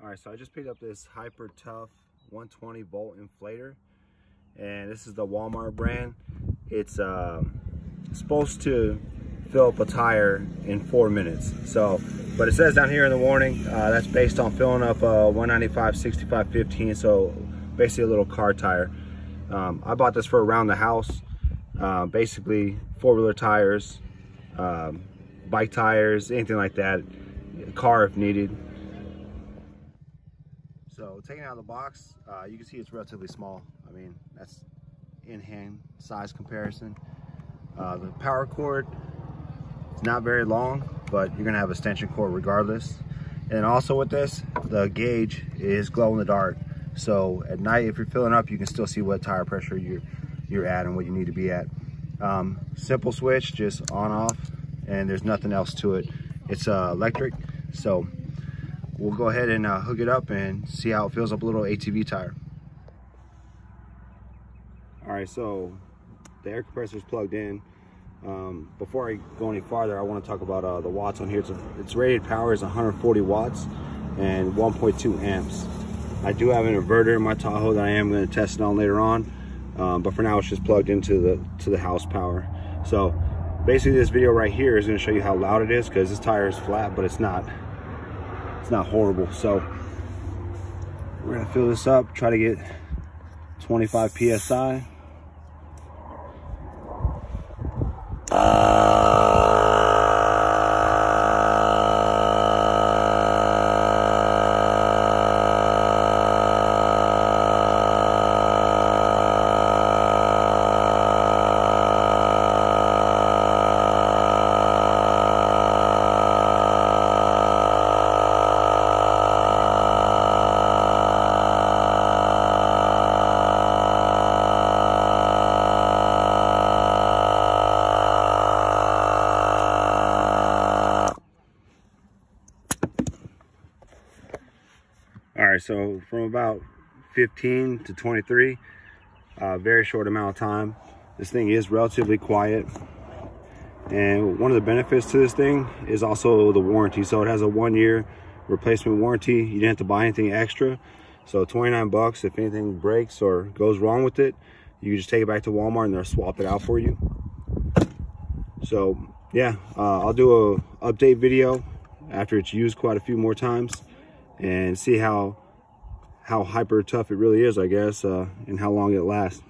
All right, so I just picked up this Hyper Tough 120 volt inflator, and this is the Walmart brand. It's supposed to fill up a tire in 4 minutes. So, but it says down here in the warning, that's based on filling up a 195 65 15, so basically a little car tire. I bought this for around the house, basically four-wheeler tires, bike tires, anything like that, car if needed. So taking it out of the box, you can see it's relatively small. I mean, that's in-hand size comparison. The power cord is not very long, but you're gonna have a extension cord regardless. And also with this, the gauge is glow in the dark. So at night, if you're filling up, you can still see what tire pressure you're at and what you need to be at. Simple switch, just on off, and there's nothing else to it. It's electric, so we'll go ahead and hook it up and see how it fills up a little ATV tire. All right, so the air compressor is plugged in. Before I go any farther, I want to talk about the watts on here. Its rated power is 140 watts and 1.2 amps. I do have an inverter in my Tahoe that I am going to test it on later on, but for now it's just plugged into the house power. So basically this video right here is going to show you how loud it is, because this tire is flat, but it's not horrible. So we're going to fill this up, try to get 25 psi. All right, so from about 15 to 23, very short amount of time. This thing is relatively quiet. And one of the benefits to this thing is also the warranty. So it has a 1-year replacement warranty. You didn't have to buy anything extra. So 29 bucks, if anything breaks or goes wrong with it, you just take it back to Walmart and they'll swap it out for you. So yeah, I'll do a update video after it's used quite a few more times and see how hyper tough it really is, I guess, and how long it lasts.